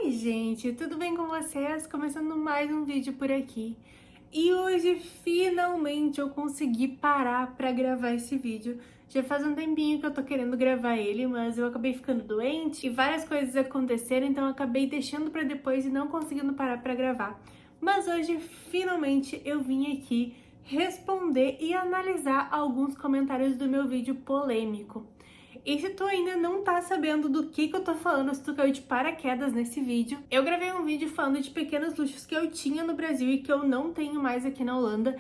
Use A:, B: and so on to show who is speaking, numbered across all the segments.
A: Oi, gente, tudo bem com vocês? Começando mais um vídeo por aqui. E hoje, finalmente, eu consegui parar pra gravar esse vídeo. Já faz um tempinho que eu tô querendo gravar ele, mas eu acabei ficando doente e várias coisas aconteceram, então eu acabei deixando pra depois e não conseguindo parar pra gravar. Mas hoje, finalmente, eu vim aqui responder e analisar alguns comentários do meu vídeo polêmico. E se tu ainda não tá sabendo do que eu tô falando, se tu caiu de paraquedas nesse vídeo, eu gravei um vídeo falando de pequenos luxos que eu tinha no Brasil e que eu não tenho mais aqui na Holanda.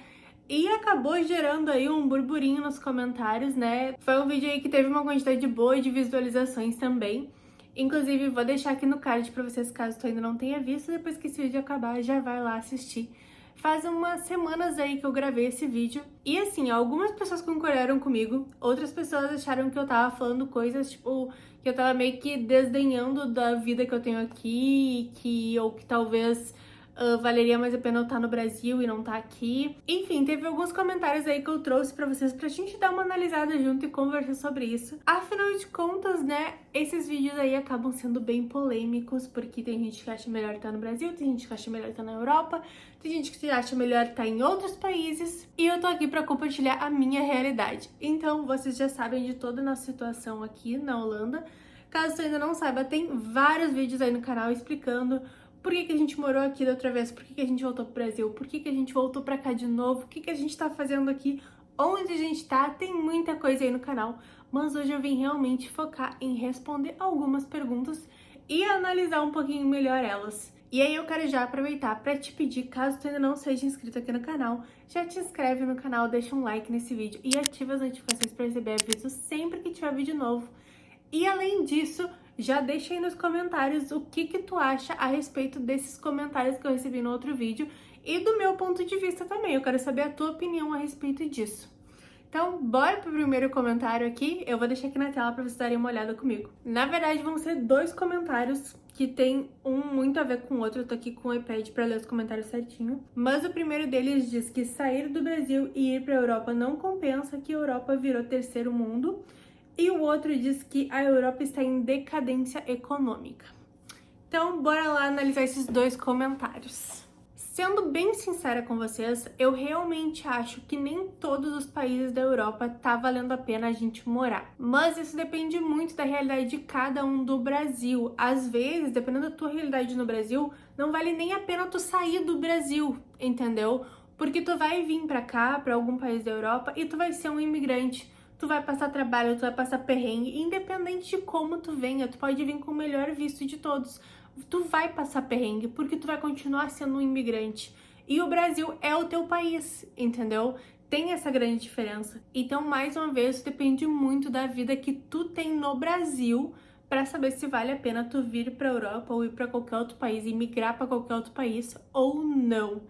A: E acabou gerando aí um burburinho nos comentários, né? Foi um vídeo aí que teve uma quantidade boa de visualizações também. Inclusive, vou deixar aqui no card pra vocês, caso tu ainda não tenha visto, depois que esse vídeo acabar, já vai lá assistir. Faz umas semanas aí que eu gravei esse vídeo. E assim, algumas pessoas concordaram comigo, outras pessoas acharam que eu tava falando coisas, tipo, que eu tava meio que desdenhando da vida que eu tenho aqui, ou que talvez valeria mais a pena eu estar no Brasil e não estar aqui. Enfim, teve alguns comentários aí que eu trouxe pra vocês pra gente dar uma analisada junto e conversar sobre isso. Afinal de contas, né, esses vídeos aí acabam sendo bem polêmicos, porque tem gente que acha melhor estar no Brasil, tem gente que acha melhor estar na Europa, tem gente que acha melhor estar em outros países, e eu tô aqui pra compartilhar a minha realidade. Então, vocês já sabem de toda a nossa situação aqui na Holanda. Caso você ainda não saiba, tem vários vídeos aí no canal explicando por que a gente morou aqui da outra vez, por que a gente voltou pro Brasil, por que a gente voltou pra cá de novo, o que a gente tá fazendo aqui, onde a gente tá, tem muita coisa aí no canal, mas hoje eu vim realmente focar em responder algumas perguntas e analisar um pouquinho melhor elas. E aí eu quero já aproveitar para te pedir, caso tu ainda não seja inscrito aqui no canal, já te inscreve no canal, deixa um like nesse vídeo e ativa as notificações para receber avisos sempre que tiver vídeo novo. E além disso, já deixa aí nos comentários o que tu acha a respeito desses comentários que eu recebi no outro vídeo e do meu ponto de vista também. Eu quero saber a tua opinião a respeito disso. Então, bora pro primeiro comentário aqui. Eu vou deixar aqui na tela para vocês darem uma olhada comigo. Na verdade, vão ser dois comentários que tem um muito a ver com o outro. Eu tô aqui com o iPad para ler os comentários certinho. Mas o primeiro deles diz que sair do Brasil e ir para a Europa não compensa, que a Europa virou terceiro mundo. E o outro diz que a Europa está em decadência econômica. Então, bora lá analisar esses dois comentários. Sendo bem sincera com vocês, eu realmente acho que nem todos os países da Europa tá valendo a pena a gente morar. Mas isso depende muito da realidade de cada um do Brasil. Às vezes, dependendo da tua realidade no Brasil, não vale nem a pena tu sair do Brasil, entendeu? Porque tu vai vir pra cá, pra algum país da Europa, e tu vai ser um imigrante. Tu vai passar trabalho, tu vai passar perrengue, independente de como tu venha, tu pode vir com o melhor visto de todos. Tu vai passar perrengue, porque tu vai continuar sendo um imigrante. E o Brasil é o teu país, entendeu? Tem essa grande diferença. Então, mais uma vez, depende muito da vida que tu tem no Brasil para saber se vale a pena tu vir para a Europa ou ir para qualquer outro país, e migrar para qualquer outro país ou não.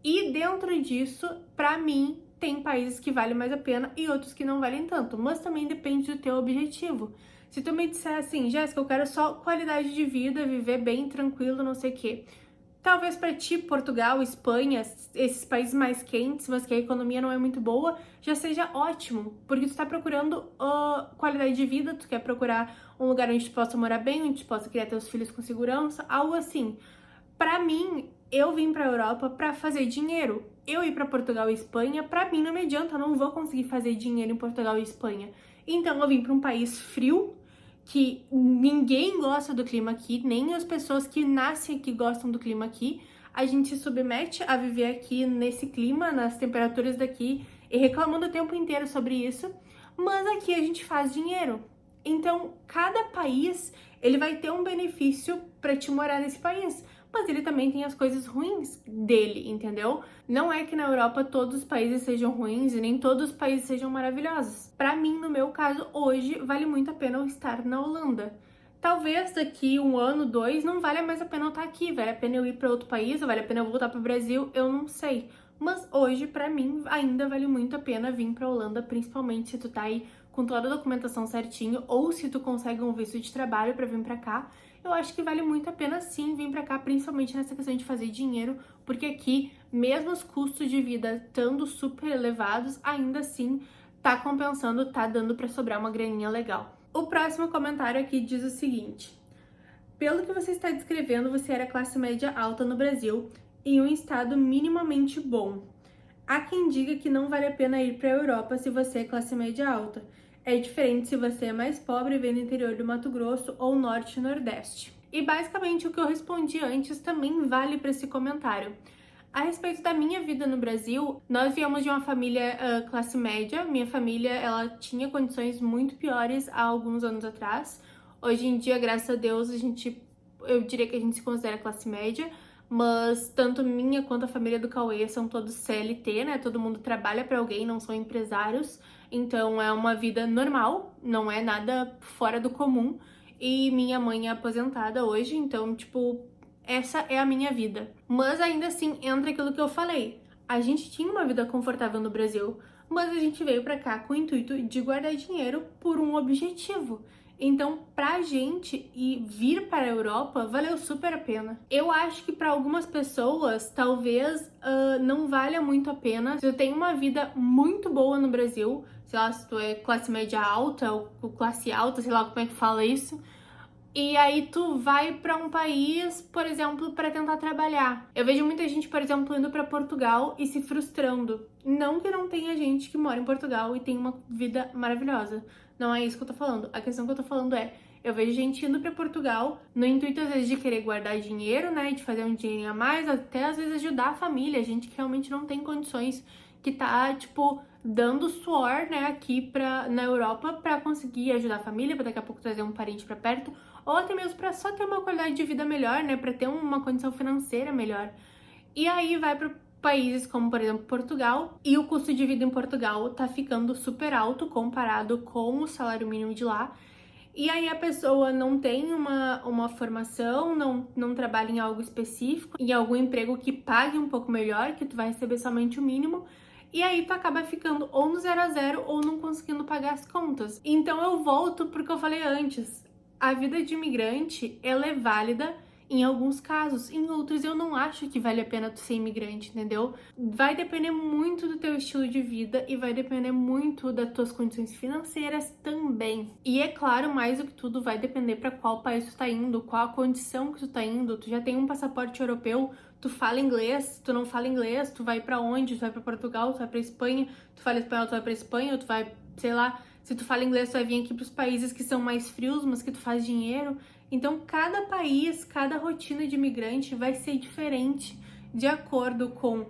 A: E dentro disso, para mim, tem países que valem mais a pena e outros que não valem tanto, mas também depende do teu objetivo. Se tu me disser assim, Jéssica, eu quero só qualidade de vida, viver bem, tranquilo, não sei o quê. Talvez para ti, Portugal, Espanha, esses países mais quentes, mas que a economia não é muito boa, já seja ótimo, porque tu tá procurando qualidade de vida, tu quer procurar um lugar onde tu possa morar bem, onde tu possa criar teus filhos com segurança, algo assim. Pra mim, eu vim pra Europa pra fazer dinheiro. Eu ir pra Portugal e Espanha, pra mim não me adianta, eu não vou conseguir fazer dinheiro em Portugal e Espanha. Então eu vim pra um país frio, que ninguém gosta do clima aqui, nem as pessoas que nascem aqui gostam do clima aqui. A gente se submete a viver aqui nesse clima, nas temperaturas daqui, e reclamando o tempo inteiro sobre isso, mas aqui a gente faz dinheiro. Então, cada país, ele vai ter um benefício pra te morar nesse país, mas ele também tem as coisas ruins dele, entendeu? Não é que na Europa todos os países sejam ruins e nem todos os países sejam maravilhosos. Pra mim, no meu caso, hoje, vale muito a pena eu estar na Holanda. Talvez daqui um ano, dois, não vale mais a pena eu estar aqui, vale a pena eu ir para outro país, ou vale a pena eu voltar para o Brasil, eu não sei. Mas hoje, pra mim, ainda vale muito a pena vir pra Holanda, principalmente se tu tá aí com toda a documentação certinho, ou se tu consegue um visto de trabalho pra vir pra cá. Eu acho que vale muito a pena sim vir pra cá, principalmente nessa questão de fazer dinheiro, porque aqui, mesmo os custos de vida estando super elevados, ainda assim tá compensando, tá dando pra sobrar uma graninha legal. O próximo comentário aqui diz o seguinte: Pelo que você está descrevendo, você era classe média alta no Brasil, em um estado minimamente bom. Há quem diga que não vale a pena ir para a Europa se você é classe média alta. É diferente se você é mais pobre e vem do interior do Mato Grosso ou norte e nordeste. E basicamente o que eu respondi antes também vale para esse comentário. A respeito da minha vida no Brasil, nós viemos de uma família classe média. Minha família, ela tinha condições muito piores há alguns anos atrás. Hoje em dia, graças a Deus, eu diria que a gente se considera classe média, mas tanto minha quanto a família do Cauê são todos CLT, né? Todo mundo trabalha para alguém, não são empresários. Então é uma vida normal, não é nada fora do comum. E minha mãe é aposentada hoje, então, tipo, essa é a minha vida. Mas ainda assim entra aquilo que eu falei. A gente tinha uma vida confortável no Brasil, mas a gente veio pra cá com o intuito de guardar dinheiro por um objetivo. Então, pra gente vir para a Europa, valeu super a pena. Eu acho que para algumas pessoas, talvez não valha muito a pena. Se tu tem uma vida muito boa no Brasil, sei lá, se tu é classe média alta ou classe alta, sei lá como é que fala isso, e aí tu vai pra um país, por exemplo, para tentar trabalhar. Eu vejo muita gente, por exemplo, indo para Portugal e se frustrando. Não que não tenha gente que mora em Portugal e tem uma vida maravilhosa. Não é isso que eu tô falando. A questão que eu tô falando é, eu vejo gente indo para Portugal no intuito às vezes de querer guardar dinheiro, né, de fazer um dinheirinho a mais, até às vezes ajudar a família, gente que realmente não tem condições, que tá, tipo, dando suor, né, aqui na Europa pra conseguir ajudar a família, pra daqui a pouco trazer um parente pra perto, ou até mesmo para só ter uma qualidade de vida melhor, né, para ter uma condição financeira melhor. E aí vai para países como, por exemplo, Portugal, e o custo de vida em Portugal tá ficando super alto comparado com o salário mínimo de lá. E aí a pessoa não tem uma formação, não trabalha em algo específico, em algum emprego que pague um pouco melhor, que tu vai receber somente o mínimo, e aí tu acaba ficando ou no 0 a 0 ou não conseguindo pagar as contas. Então eu volto porque eu falei antes, a vida de imigrante, ela é válida em alguns casos, em outros eu não acho que vale a pena tu ser imigrante, entendeu? Vai depender muito do teu estilo de vida e vai depender muito das tuas condições financeiras também. E é claro, mais do que tudo, vai depender para qual país tu tá indo, qual a condição que tu tá indo. Tu já tem um passaporte europeu, tu fala inglês, tu não fala inglês, tu vai para onde? Tu vai para Portugal, tu vai para Espanha, tu fala espanhol, tu vai para Espanha, ou tu vai, sei lá, se tu fala inglês, tu vai vir aqui pros países que são mais frios, mas que tu faz dinheiro. Então, cada país, cada rotina de imigrante vai ser diferente de acordo com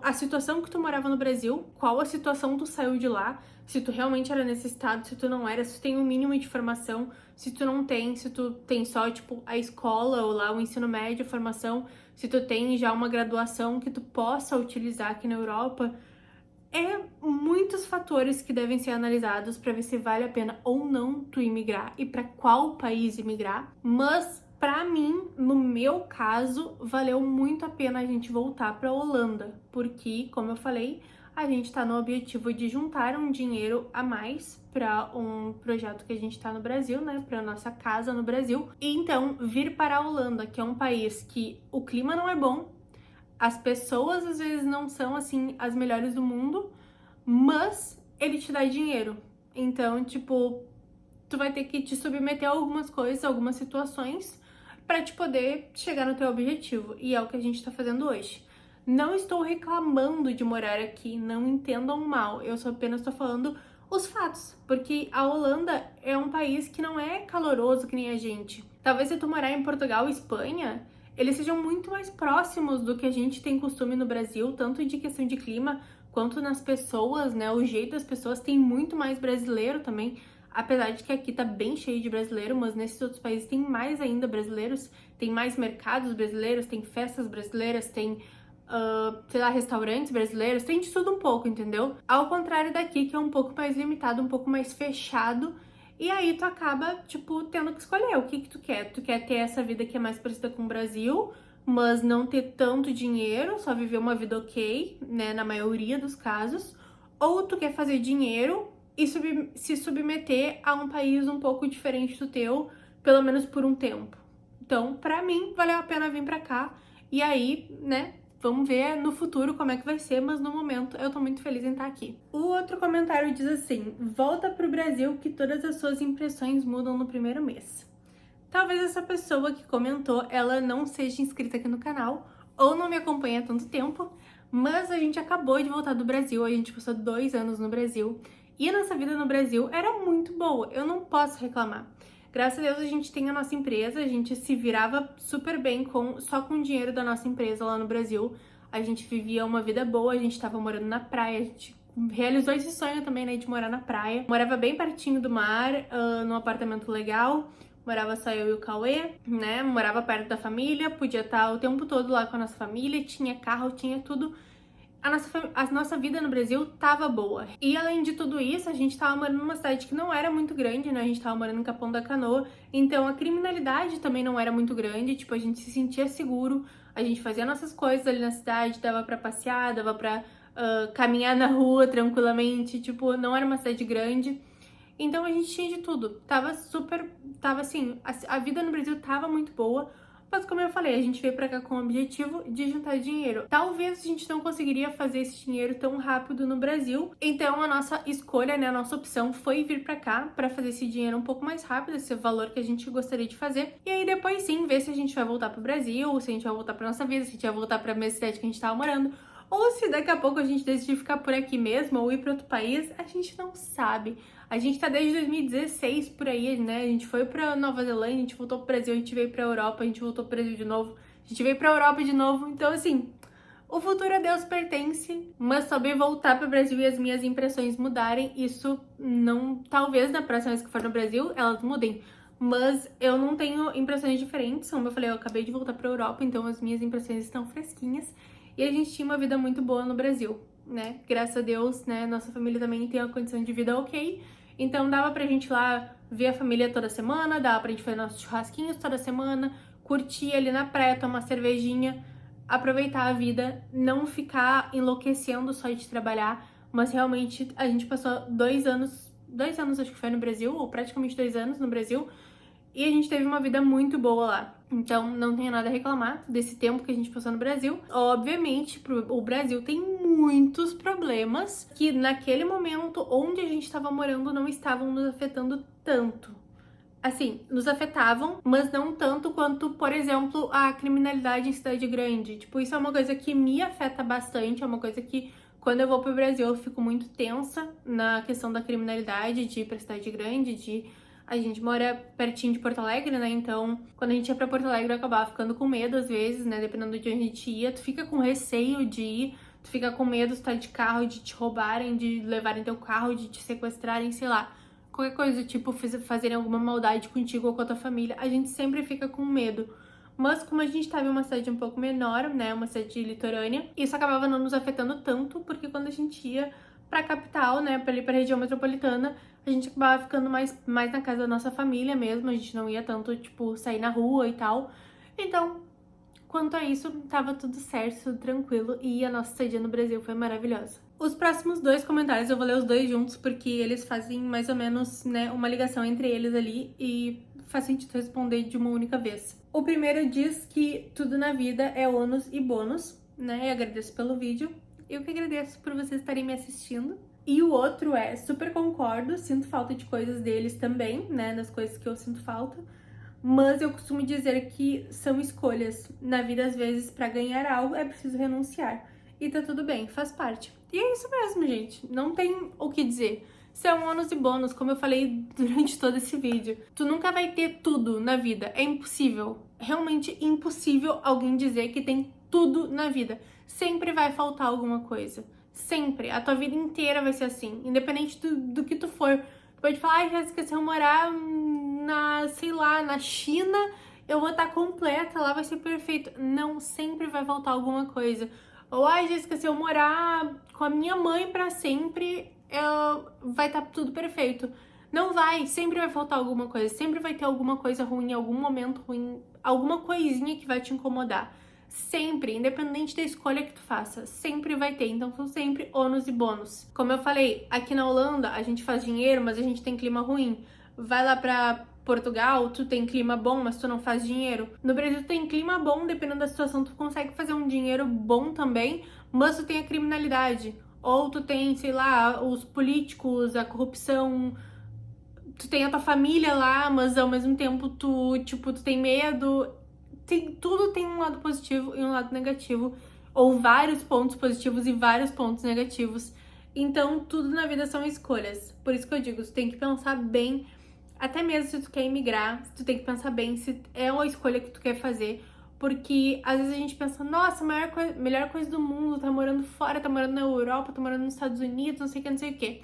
A: a situação que tu morava no Brasil, qual a situação tu saiu de lá, se tu realmente era necessitado, se tu não era, se tu tem um mínimo de formação, se tu não tem, se tu tem só, tipo, a escola ou lá o ensino médio, a formação, se tu tem já uma graduação que tu possa utilizar aqui na Europa. É muitos fatores que devem ser analisados para ver se vale a pena ou não tu imigrar e para qual país imigrar, mas para mim, no meu caso, valeu muito a pena a gente voltar para Holanda, porque, como eu falei, a gente está no objetivo de juntar um dinheiro a mais para um projeto que a gente está no Brasil, né, para nossa casa no Brasil, e então vir para a Holanda, que é um país que o clima não é bom, as pessoas às vezes não são assim as melhores do mundo, mas ele te dá dinheiro. Então, tipo, tu vai ter que te submeter a algumas coisas, algumas situações para te poder chegar no teu objetivo. E é o que a gente tá fazendo hoje. Não estou reclamando de morar aqui, não entendam mal. Eu só apenas tô falando os fatos, porque a Holanda é um país que não é caloroso que nem a gente. Talvez se tu morar em Portugal e Espanha, eles sejam muito mais próximos do que a gente tem costume no Brasil, tanto de questão de clima quanto nas pessoas, né? O jeito das pessoas tem muito mais brasileiro também, apesar de que aqui tá bem cheio de brasileiro, mas nesses outros países tem mais ainda brasileiros, tem mais mercados brasileiros, tem festas brasileiras, tem, sei lá, restaurantes brasileiros, tem de tudo um pouco, entendeu? Ao contrário daqui, que é um pouco mais limitado, um pouco mais fechado. E aí tu acaba, tipo, tendo que escolher o que tu quer. Tu quer ter essa vida que é mais parecida com o Brasil, mas não ter tanto dinheiro, só viver uma vida ok, né, na maioria dos casos. Ou tu quer fazer dinheiro e se submeter a um país um pouco diferente do teu, pelo menos por um tempo. Então, pra mim, valeu a pena vir pra cá. E aí, né, vamos ver no futuro como é que vai ser, mas no momento eu tô muito feliz em estar aqui. O outro comentário diz assim: volta pro Brasil que todas as suas impressões mudam no primeiro mês. Talvez essa pessoa que comentou, ela não seja inscrita aqui no canal, ou não me acompanha há tanto tempo, mas a gente acabou de voltar do Brasil, a gente passou 2 anos no Brasil, e a nossa vida no Brasil era muito boa, eu não posso reclamar. Graças a Deus a gente tem a nossa empresa, a gente se virava super bem só com o dinheiro da nossa empresa lá no Brasil. A gente vivia uma vida boa, a gente tava morando na praia, a gente realizou esse sonho também, né, de morar na praia. Morava bem pertinho do mar, num apartamento legal. Morava só eu e o Cauê, né? Morava perto da família, podia estar o tempo todo lá com a nossa família, tinha carro, tinha tudo. A nossa vida no Brasil tava boa. E além de tudo isso, a gente tava morando numa cidade que não era muito grande, né? A gente tava morando em Capão da Canoa, então a criminalidade também não era muito grande, tipo, a gente se sentia seguro, a gente fazia nossas coisas ali na cidade, dava pra passear, dava pra caminhar na rua tranquilamente, tipo, não era uma cidade grande. Então a gente tinha de tudo. Tava assim, a vida no Brasil tava muito boa, mas como eu falei, a gente veio pra cá com o objetivo de juntar dinheiro. Talvez a gente não conseguiria fazer esse dinheiro tão rápido no Brasil, então a nossa escolha, né, a nossa opção foi vir pra cá pra fazer esse dinheiro um pouco mais rápido, esse valor que a gente gostaria de fazer, e aí depois sim, ver se a gente vai voltar pro Brasil, se a gente vai voltar pra nossa vida, se a gente vai voltar pra mesma cidade que a gente tava morando, ou se daqui a pouco a gente decidir ficar por aqui mesmo ou ir para outro país, a gente não sabe. A gente tá desde 2016 por aí, né? A gente foi pra Nova Zelândia, a gente voltou pro Brasil, a gente veio pra Europa, a gente voltou pro Brasil de novo, a gente veio pra Europa de novo. Então, assim, o futuro a Deus pertence, mas sobre voltar pro Brasil e as minhas impressões mudarem, isso não... Talvez na próxima vez que for no Brasil, elas mudem. Mas eu não tenho impressões diferentes. Como eu falei, eu acabei de voltar pra Europa, então as minhas impressões estão fresquinhas. E a gente tinha uma vida muito boa no Brasil, né? Graças a Deus, né? Nossa família também tem uma condição de vida ok. Então dava pra gente ir lá ver a família toda semana, dava pra gente fazer nossos churrasquinhos toda semana, curtir ali na praia, tomar cervejinha, aproveitar a vida, não ficar enlouquecendo só de trabalhar, mas realmente a gente passou 2 anos acho que foi no Brasil, ou praticamente 2 anos no Brasil, e a gente teve uma vida muito boa lá. Então, não tenho nada a reclamar desse tempo que a gente passou no Brasil. Obviamente, o Brasil tem muitos problemas que naquele momento onde a gente estava morando não estavam nos afetando tanto. Assim, nos afetavam, mas não tanto quanto, por exemplo, a criminalidade em cidade grande. Tipo, isso é uma coisa que me afeta bastante, é uma coisa que quando eu vou pro Brasil eu fico muito tensa na questão da criminalidade, de ir pra cidade grande, A gente mora pertinho de Porto Alegre, né? Então, quando a gente ia pra Porto Alegre, eu acabava ficando com medo às vezes, né? Dependendo de onde a gente ia, tu fica com receio de ir, tu fica com medo de estar de carro, de te roubarem, de levarem teu carro, de te sequestrarem, sei lá. Qualquer coisa, tipo, fazerem alguma maldade contigo ou com a tua família, a gente sempre fica com medo. Mas como a gente tava em uma cidade um pouco menor, né? Uma cidade litorânea, isso acabava não nos afetando tanto, porque quando a gente ia pra capital, né? Pra ir pra região metropolitana, a gente acabava ficando mais na casa da nossa família mesmo, a gente não ia tanto, tipo, sair na rua e tal. Então, quanto a isso, tava tudo certo, tudo tranquilo, e a nossa estadia no Brasil foi maravilhosa. Os próximos 2 comentários eu vou ler os 2 juntos, porque eles fazem mais ou menos, né, uma ligação entre eles ali, e faz sentido responder de uma única vez. O primeiro diz que tudo na vida é ônus e bônus, né, e agradeço pelo vídeo. Eu que agradeço por vocês estarem me assistindo. E o outro é, super concordo, sinto falta de coisas deles também, né, das coisas que eu sinto falta, mas eu costumo dizer que são escolhas. Na vida, às vezes, pra ganhar algo é preciso renunciar. E tá tudo bem, faz parte. E é isso mesmo, gente, não tem o que dizer. São ônus e bônus, como eu falei durante todo esse vídeo. Tu nunca vai ter tudo na vida, é impossível. Realmente impossível alguém dizer que tem tudo na vida. Sempre vai faltar alguma coisa. Sempre. A tua vida inteira vai ser assim. Independente do que tu for. Tu pode falar, ai, Jéssica, se eu morar sei lá, na China, eu vou estar completa, lá vai ser perfeito. Não, sempre vai faltar alguma coisa. Ou, ai, Jéssica, se eu morar com a minha mãe pra sempre, vai estar tudo perfeito. Não vai, sempre vai faltar alguma coisa. Sempre vai ter alguma coisa ruim, algum momento ruim, alguma coisinha que vai te incomodar. Sempre, independente da escolha que tu faça, sempre vai ter. Então são sempre ônus e bônus. Como eu falei, aqui na Holanda a gente faz dinheiro, mas a gente tem clima ruim. Vai lá pra Portugal, tu tem clima bom, mas tu não faz dinheiro. No Brasil tu tem clima bom, dependendo da situação, tu consegue fazer um dinheiro bom também, mas tu tem a criminalidade. Ou tu tem, sei lá, os políticos, a corrupção. tu tem a tua família lá, mas ao mesmo tempo tu tem medo. Tudo tem um lado positivo e um lado negativo, ou vários pontos positivos e vários pontos negativos. Então, tudo na vida são escolhas. Por isso que eu digo, tu tem que pensar bem, até mesmo se tu quer emigrar, tu tem que pensar bem se é uma escolha que tu quer fazer. Porque às vezes a gente pensa, nossa, a melhor coisa do mundo, tá morando fora, tá morando na Europa, tá morando nos Estados Unidos, não sei o que, não sei o que.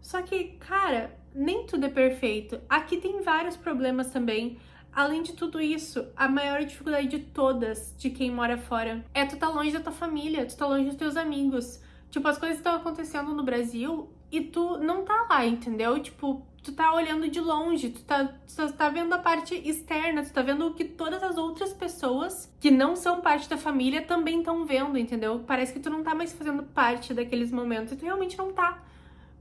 A: Só que, cara, nem tudo é perfeito. Aqui tem vários problemas também. Além de tudo isso, a maior dificuldade de todas, de quem mora fora, é tu tá longe da tua família, tu tá longe dos teus amigos. Tipo, as coisas estão acontecendo no Brasil e tu não tá lá, entendeu? Tipo, tu tá olhando de longe, tu tá vendo a parte externa, tu tá vendo o que todas as outras pessoas que não são parte da família também estão vendo, entendeu? Parece que tu não tá mais fazendo parte daqueles momentos e tu realmente não tá.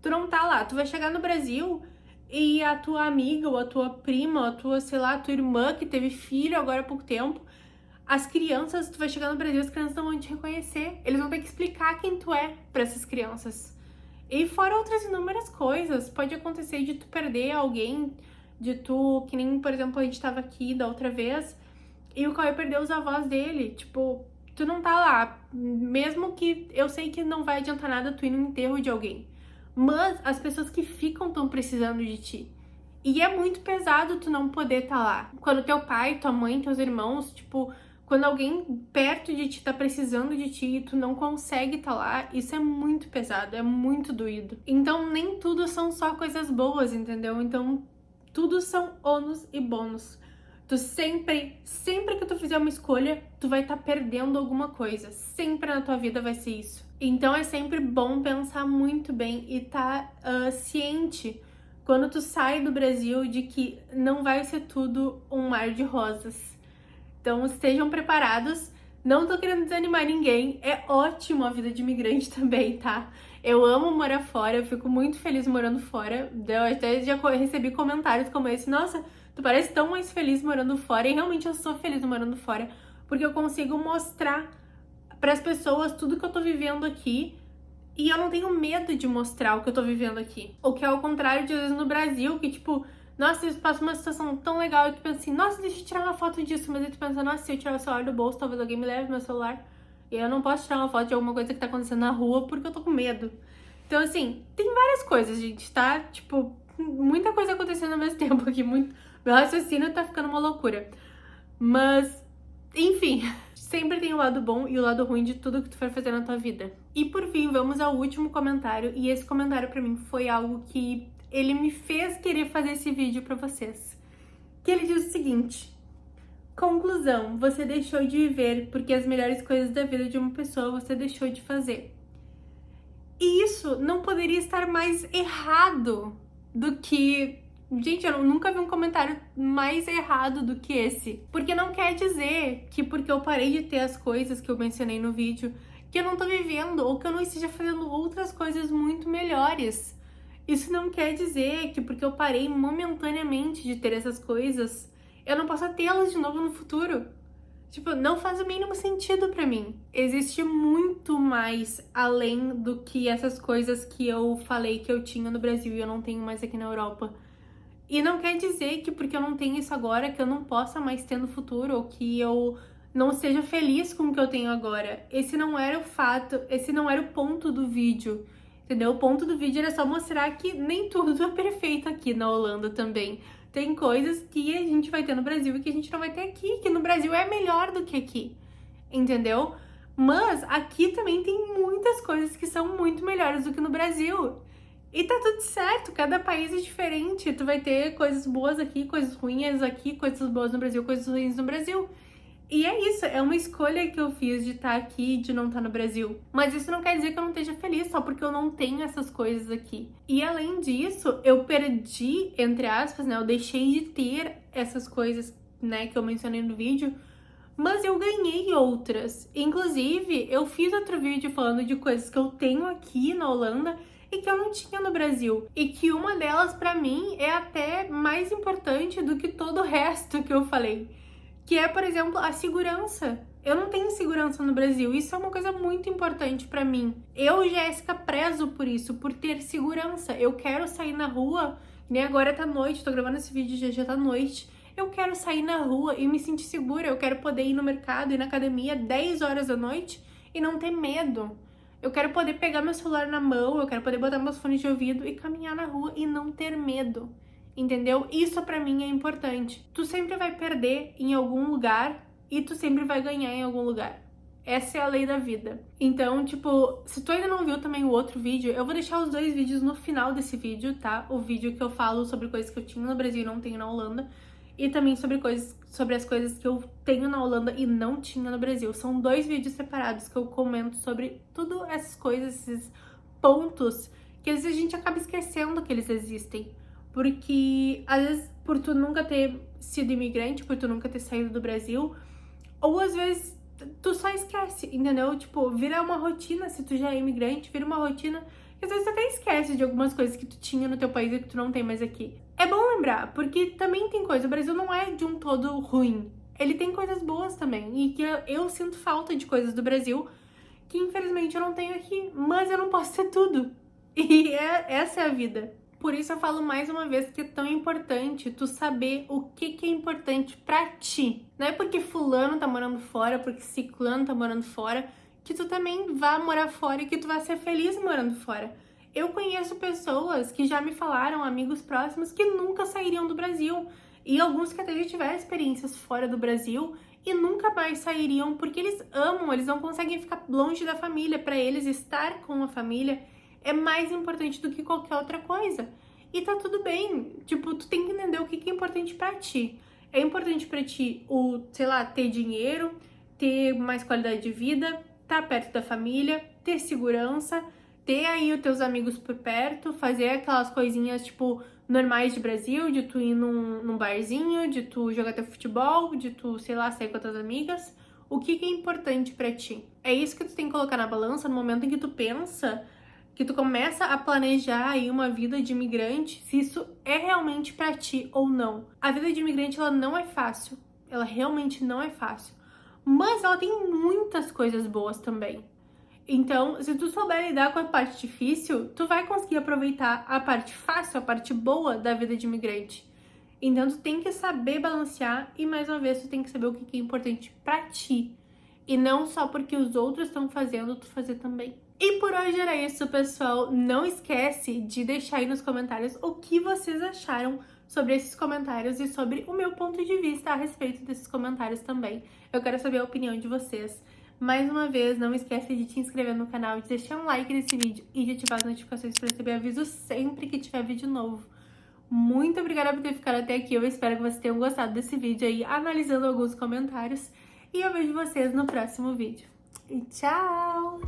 A: Tu não tá lá, tu vai chegar no Brasil e a tua amiga, ou a tua prima, ou a tua, sei lá, a tua irmã que teve filho agora há pouco tempo, as crianças, tu vai chegar no Brasil, as crianças não vão te reconhecer. Eles vão ter que explicar quem tu é pra essas crianças. E fora outras inúmeras coisas, pode acontecer de tu perder alguém, de tu, que nem, por exemplo, a gente tava aqui da outra vez, e o Cauê perdeu os avós dele, tipo, tu não tá lá, mesmo que eu sei que não vai adiantar nada tu ir no enterro de alguém. Mas as pessoas que ficam estão precisando de ti. E é muito pesado tu não poder estar lá. Quando teu pai, tua mãe, teus irmãos, tipo, quando alguém perto de ti tá precisando de ti e tu não consegue estar lá, isso é muito pesado, é muito doído. Então nem tudo são só coisas boas, entendeu? Então tudo são ônus e bônus. Tu sempre que tu fizer uma escolha, tu vai estar perdendo alguma coisa. Sempre na tua vida vai ser isso. Então é sempre bom pensar muito bem e estar ciente quando tu sai do Brasil de que não vai ser tudo um mar de rosas. Então estejam preparados. Não tô querendo desanimar ninguém. É ótimo a vida de imigrante também, tá? Eu amo morar fora, eu fico muito feliz morando fora. Eu até já recebi comentários como esse. Nossa, tu parece tão mais feliz morando fora. E realmente eu sou feliz morando fora, porque eu consigo mostrar para as pessoas tudo que eu tô vivendo aqui. E eu não tenho medo de mostrar o que eu tô vivendo aqui. O que é ao contrário de às vezes no Brasil, que tipo, nossa, eles passam uma situação tão legal e tu pensa assim, nossa, deixa eu tirar uma foto disso. Mas aí tu pensa, nossa, se eu tirar o celular do bolso, talvez alguém me leve meu celular. E eu não posso tirar uma foto de alguma coisa que tá acontecendo na rua porque eu tô com medo. Então, assim, tem várias coisas, gente, tá? Tipo, muita coisa acontecendo ao mesmo tempo aqui. Meu raciocínio tá ficando uma loucura. Mas, enfim, sempre tem o lado bom e o lado ruim de tudo que tu for fazer na tua vida. E por fim, vamos ao último comentário. E esse comentário pra mim foi algo que ele me fez querer fazer esse vídeo pra vocês. Que ele diz o seguinte: conclusão, você deixou de viver porque as melhores coisas da vida de uma pessoa você deixou de fazer. E isso não poderia estar mais errado do que... Gente, eu nunca vi um comentário mais errado do que esse. Porque não quer dizer que porque eu parei de ter as coisas que eu mencionei no vídeo, que eu não tô vivendo ou que eu não esteja fazendo outras coisas muito melhores. Isso não quer dizer que porque eu parei momentaneamente de ter essas coisas, eu não possa tê-las de novo no futuro. Tipo, não faz o mínimo sentido pra mim. Existe muito mais além do que essas coisas que eu falei que eu tinha no Brasil e eu não tenho mais aqui na Europa. E não quer dizer que porque eu não tenho isso agora, que eu não possa mais ter no futuro, ou que eu não seja feliz com o que eu tenho agora. Esse não era o fato, esse não era o ponto do vídeo, entendeu? O ponto do vídeo era só mostrar que nem tudo é perfeito aqui na Holanda também. Tem coisas que a gente vai ter no Brasil e que a gente não vai ter aqui, que no Brasil é melhor do que aqui, entendeu? Mas aqui também tem muitas coisas que são muito melhores do que no Brasil. E tá tudo certo, cada país é diferente. Tu vai ter coisas boas aqui, coisas ruins aqui, coisas boas no Brasil, coisas ruins no Brasil. E é isso, é uma escolha que eu fiz de estar aqui e de não estar no Brasil. Mas isso não quer dizer que eu não esteja feliz só porque eu não tenho essas coisas aqui. E além disso, eu perdi, entre aspas, né? Eu deixei de ter essas coisas, né, que eu mencionei no vídeo, mas eu ganhei outras. Inclusive, eu fiz outro vídeo falando de coisas que eu tenho aqui na Holanda e que eu não tinha no Brasil. E que uma delas, pra mim, é até mais importante do que todo o resto que eu falei. Que é, por exemplo, a segurança. Eu não tenho segurança no Brasil. Isso é uma coisa muito importante pra mim. Eu, Jéssica, prezo por isso, por ter segurança. Eu quero sair na rua Nem agora tá noite, tô gravando esse vídeo, já tá noite. Eu quero sair na rua e me sentir segura, eu quero poder ir no mercado, ir na academia 10 horas da noite e não ter medo. Eu quero poder pegar meu celular na mão, eu quero poder botar meus fones de ouvido e caminhar na rua e não ter medo. Entendeu? Isso pra mim é importante. Tu sempre vai perder em algum lugar e tu sempre vai ganhar em algum lugar. Essa é a lei da vida. Então, tipo, se tu ainda não viu também o outro vídeo, eu vou deixar os dois vídeos no final desse vídeo, tá? O vídeo que eu falo sobre coisas que eu tinha no Brasil e não tenho na Holanda. E também sobre as coisas que eu tenho na Holanda e não tinha no Brasil. São dois vídeos separados que eu comento sobre tudo essas coisas, esses pontos que às vezes a gente acaba esquecendo que eles existem. Porque, às vezes, por tu nunca ter sido imigrante, por tu nunca ter saído do Brasil, ou às vezes tu só esquece, entendeu? Tipo, vira uma rotina, se tu já é imigrante, vira uma rotina que às vezes tu até esquece de algumas coisas que tu tinha no teu país e que tu não tem mais aqui. É bom lembrar, porque também tem coisa, o Brasil não é de um todo ruim. Ele tem coisas boas também, e que eu sinto falta de coisas do Brasil que infelizmente eu não tenho aqui, mas eu não posso ter tudo. E essa é a vida. Por isso eu falo mais uma vez que é tão importante tu saber o que é importante pra ti. Não é porque fulano tá morando fora, porque ciclano tá morando fora, que tu também vá morar fora e que tu vai ser feliz morando fora. Eu conheço pessoas que já me falaram, amigos próximos, que nunca sairiam do Brasil. E alguns que até já tiveram experiências fora do Brasil e nunca mais sairiam porque eles amam, eles não conseguem ficar longe da família. Pra eles, estar com a família é mais importante do que qualquer outra coisa. E tá tudo bem. Tipo, tu tem que entender o que é importante pra ti. É importante pra ti sei lá, ter dinheiro, ter mais qualidade de vida, estar perto da família, ter segurança, ter aí os teus amigos por perto, fazer aquelas coisinhas, tipo, normais de Brasil, de tu ir num barzinho, de tu jogar teu futebol, de tu, sei lá, sair com as tuas amigas. O que é importante pra ti? É isso que tu tem que colocar na balança no momento em que tu pensa, que tu começa a planejar aí uma vida de imigrante, se isso é realmente pra ti ou não. A vida de imigrante, ela não é fácil. Ela realmente não é fácil. Mas ela tem muitas coisas boas também. Então, se tu souber lidar com a parte difícil, tu vai conseguir aproveitar a parte fácil, a parte boa da vida de imigrante. Então, tu tem que saber balancear e, mais uma vez, tu tem que saber o que é importante pra ti. E não só porque os outros estão fazendo, tu fazer também. E por hoje era isso, pessoal. Não esquece de deixar aí nos comentários o que vocês acharam sobre esses comentários e sobre o meu ponto de vista a respeito desses comentários também. Eu quero saber a opinião de vocês. Mais uma vez, não esquece de te inscrever no canal, de deixar um like nesse vídeo e de ativar as notificações para receber aviso sempre que tiver vídeo novo. Muito obrigada por ter ficado até aqui. Eu espero que vocês tenham gostado desse vídeo aí, analisando alguns comentários. E eu vejo vocês no próximo vídeo. E tchau!